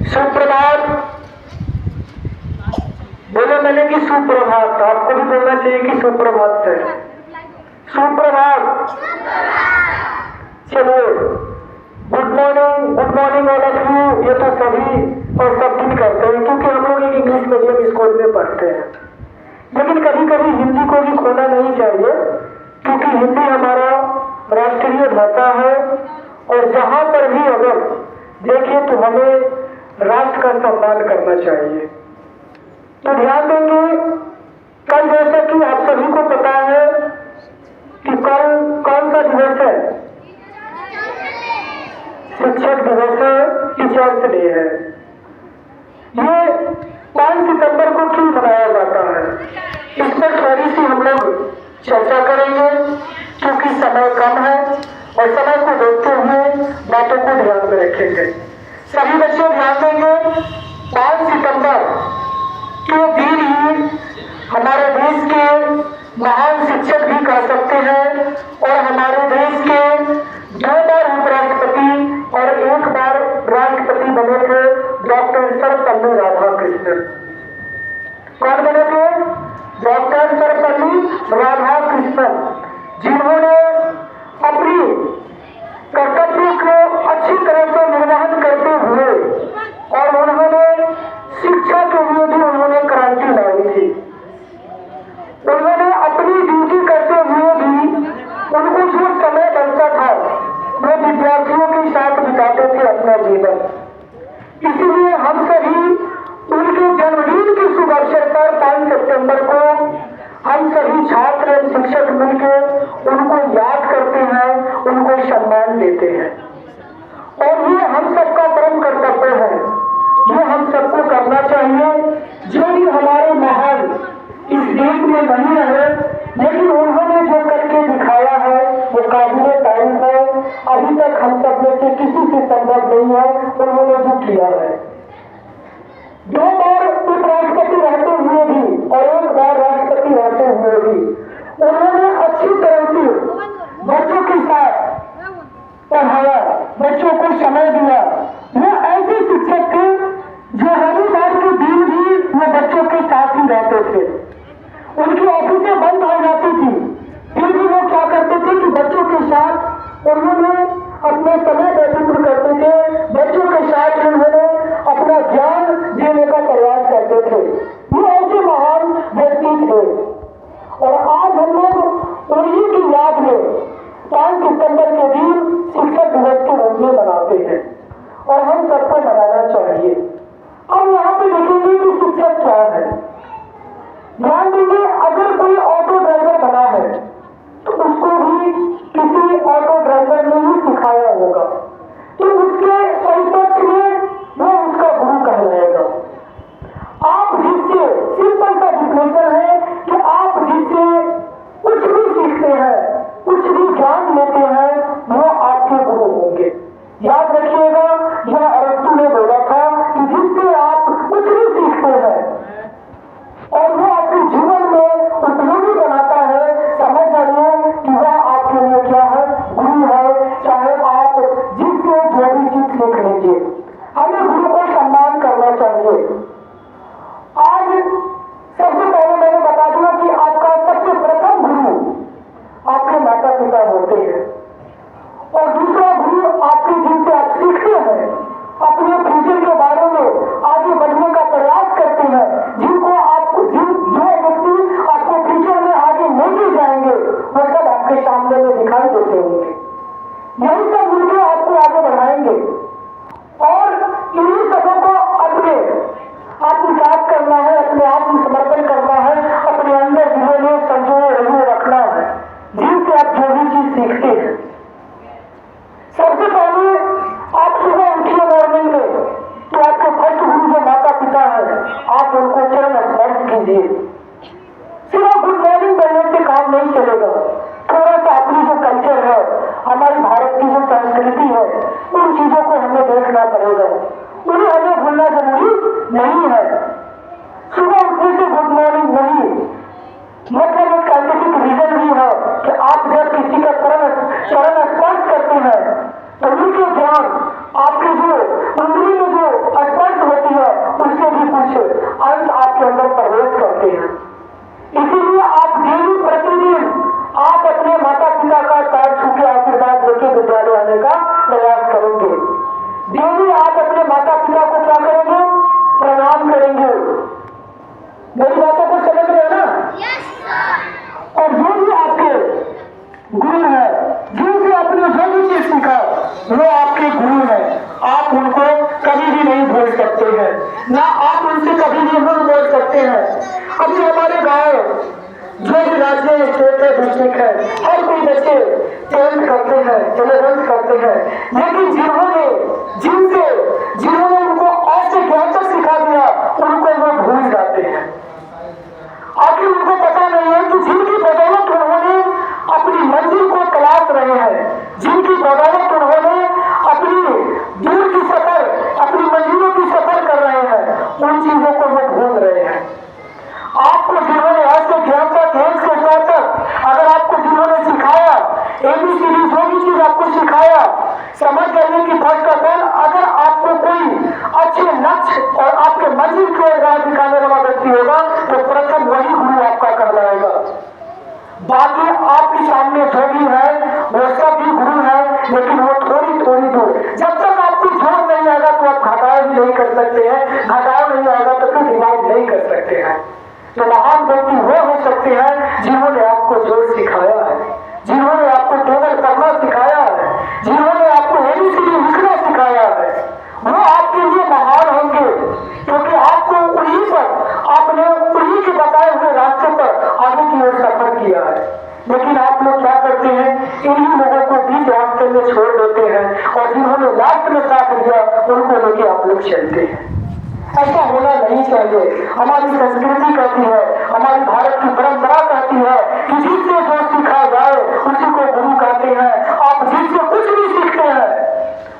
सुप्रभात। बोले मैंने कि सुप्रभात, आपको भी बोलना चाहिए कि सुप्रभात से। सुप्रभात। चलिए, good morning all of you. ये तो सभी और सब दिन करते हैं क्योंकि हम लोग एक इंग्लिश मीडियम स्कूल में पढ़ते हैं, लेकिन कभी कभी हिंदी को भी खोना नहीं चाहिए क्योंकि हिंदी हमारा राष्ट्रीय भाषा है और जहाँ पर भी अगर देखिए तो हमें राष्ट्र का सम्मान करना चाहिए। तो ध्यान देंगे, कल जैसे कि आप सभी को पता है कि कल कौन सा दिवस है? शिक्षक दिवस है, टीचर्स डे है। ये 5 सितंबर को क्यों मनाया जाता है, इस पर थोड़ी सी हम लोग चर्चा करेंगे क्योंकि समय कम है और समय को देखते हुए बातों को ध्यान में रखेंगे। सभी बच्चे ध्यान देंगे, 5 सितंबर के दिन ही हमारे देश के महान शिक्षक भी कह सकते हैं और हमारे देश के 2 बार उपराष्ट्रपति और 1 बार राष्ट्रपति बने थे डॉक्टर सर्वपल्ली राधाकृष्णन। कौन बने थे? डॉक्टर सर्वपल्ली राधाकृष्णन, जिन्होंने अपनी कर्तव्य को अच्छी तरह से निर्वहन करते हुए और उन्होंने शिक्षा के लिए भी उन्होंने क्रांति लाई थी। उन्होंने अपनी ड्यूटी करते हुए भी उनको जो समय बनता था वो विद्यार्थियों के साथ बिताते थे अपना जीवन। इसीलिए हम सभी उनके जन्मदिन के शुभ अवसर पर 5 सितंबर को हम सभी छात्र शिक्षक मिलकर उनको याद करते हैं, उनको सम्मान देते हैं और ये हम सबका परम कर्तव्य है। ये हम सबको करना चाहिए। जो भी हमारे महान इस देश में नहीं रहे लेकिन उन्होंने जो करके दिखाया है वो काबिले तारीफ है। अभी तक हम सब में से किसी से संभव नहीं है उन्होंने जो किया है। 2 बार उपराष्ट्रपति रहते हुए भी और 1 बार राष्ट्रपति रहते हुए भी उन्होंने अच्छी तरह से बच्चों के साथ पढ़ाया, बच्चों को समय दिया। वो ऐसे शिक्षक थे जो रविवार के दिन भी वो बच्चों के साथ ही रहते थे। उनकी ऑफिसें बंद हो जाती थी फिर भी वो क्या करते थे कि बच्चों के साथ उन्होंने अपने समय व्यतीत करते थे, बच्चों के साथ उन्होंने अपना ज्ञान देने का प्रयास करते थे। ये ऐसे महान व्यक्ति थे और आज हम लोग उन्हीं की याद में 5 सितंबर के दिन शिक्षक दिवस के रूप में मनाते हैं और हम सबको मनाना चाहिए। अब यहाँ पे देखेंगे कि शिक्षक क्या है। ध्यान देंगे, अगर कोई ऑटो ड्राइवर बना है तो उसको भी किसी ऑटो ड्राइवर ने ही सिखाया होगा, तो उसके परिपक्ष में वो उसका गुरु कहलाएगा। आप जिससे सिंपल सा डिफिनेशन है कि आप जिससे कुछ भी सीखते हैं, कुछ भी ज्ञान लेते हैं, वो आपके गुरु होंगे। याद रखिएगा, यह अरस्तु ने बोला था कि जिससे आप कुछ भी सीखते हैं और वो अपने जीवन में उपयोगी बनाता है, समझ जाइए कि वह आपके लिए क्या है? गुरु है। चाहे आप जिससे जो भी चीज सीख लीजिए, हमें गुरु को सम्मान करना चाहिए। आज सबसे पहले मैंने बता दिया कि आपका सबसे प्रथम गुरु आपके माता पिता होते हैं और दूसरा गुरु आपके जिनसे आप सीखते हैं, अपने फ्यूचर के बारे में आगे बढ़ने का प्रयास करते हैं, जिनको आपको जो व्यक्ति आपको फ्यूचर में आगे लेके जाएंगे वो सब आपके सामने में दिखाई देते होंगे। यही सब मिलकर आपको आगे बढ़ाएंगे और इन्हीं सबों को अपने आत्मसात करना है, अपने आत्मसमर्पण करना है, अपने अंदर धीरे में संजोए रहे रखना है, जिनसे आप जो भी चीज सीखते हैं। सबसे पहले आप सुबह उठिए मॉर्निंग में तो आपके फर्स्ट गुरु जो माता पिता है आप उनको चरण स्पर्श कीजिए। सिर्फ गुड मॉर्निंग बोलने से काम नहीं चलेगा, थोड़ा सा अपनी जो कल्चर है, हमारी भारत की जो संस्कृति है, उन चीजों को हमें देखना पड़ेगा। उन्हें हमें भूलना जरूरी नहीं है। सुबह उठने से गुड मॉर्निंग नहीं मतलब एक साइंटिफिक रीजन भी है कि आप जब किसी का चरण स्पर्श करते हैं तो उनके ज्ञान आपके जो उंगली में जो स्पर्श आपके अंदर प्रवेश करते हैं। इसीलिए आप डेली प्रतिदिन आप अपने माता पिता का पैर छू के आशीर्वाद लेके विद्यालय आने का प्रयास करेंगे। डेली आप अपने माता पिता को क्या करेंगे? प्रणाम करेंगे। मेरी बातों को समझ रहे हैं ना? और जो भी आपके गुरु है, जिनसे आपने जो भी चीज सीखा, वो आपके गुरु है। आप उनको कभी भी नहीं भूल सकते हैं, ना आप उनसे कभी भी मुंह मोड़ सकते हैं। अभी हमारे गांव जो भी राज्य स्टेट है, डिस्ट्रिक्ट है, हर कोई बच्चे 10th करते हैं, 11th करते हैं, लेकिन जिन्होंने उनको ऐसे ज्ञान तक सिखा दिया, उनको वो भूल जाते हैं। आखिर उनको पता नहीं है कि जिनकी बदौलत उन्होंने अपनी मंजिल को तलाश रहे हैं, जिनकी बदौलत उन्होंने अपनी दूर की सफर, अपनी मंजिलों की सफर कर रहे हैं, उन चीजों को वो भूल रहे हैं। आपको जिन्होंने ऐसे ज्ञान का खेल के साथ अगर आपको जिन्होंने सिखाया, ABCD जो भी चीज आपको सिखाया, समझ जाइए कि फर्स्ट ऑफ ऑल अगर आपको कोई अच्छे लक्ष्य और आपके मंजिल की ओर राह दिखाने वाला व्यक्ति होगा, तो प्रथम वही गुरु आपका कहलाएगा। बाकी आपके सामने जो भी है वो सब भी गुरु है, लेकिन वो थोड़ी थोड़ी दूर। जब तक आपको जोर नहीं आएगा तो आप घटाव भी नहीं कर सकते हैं, घटाव नहीं आएगा तो फिर डिवाइड नहीं कर सकते हैं। तो महान व्यक्ति वो हो सकते हैं जिन्होंने आपको जोर सिखाया है, जिन्होंने आपको टेबल पढ़ना सिखाया है, जिन्होंने आपको ABCD लिखना सिखाया है, वो आपके लिए महान होंगे, क्योंकि आपको आपने उन्हीं के बताए हुए रास्ते पर आगे की ओर सफर किया है। लेकिन आप लोग क्या करते हैं? इन्हीं लोगों को बीच रास्ते में छोड़ देते हैं, और जिन्होंने लास्ट में साथ दिया उनको लेके आप लोग चलते हैं। ऐसा होना नहीं चाहिए। हमारी संस्कृति कहती है, हमारी भारत की परंपरा कहती है कि जिससे जो सीखा जाए उसी को गुरु कहते हैं। आप जिससे कुछ भी सीखते हैं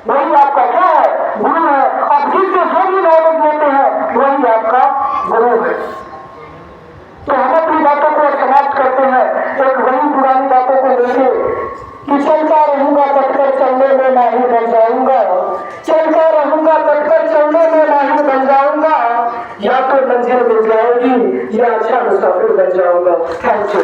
वही आपका क्या है? गुरु है। आप जिससे जो भी नॉलेज लेते हैं वही आपका गुरु है। तो हम अपनी बातों को समाप्त करते हैं एक वही पुरानी बातों को लेके कि चलता रहूंगा तट पर चलने में माहिर बन जाऊंगा, चलता रहूंगा तट पर चलने में माहिर बन जाऊंगा, या तो मंजिल मिल जाएगी या अच्छा मुसाफिर बन जाऊंगा। Thank you.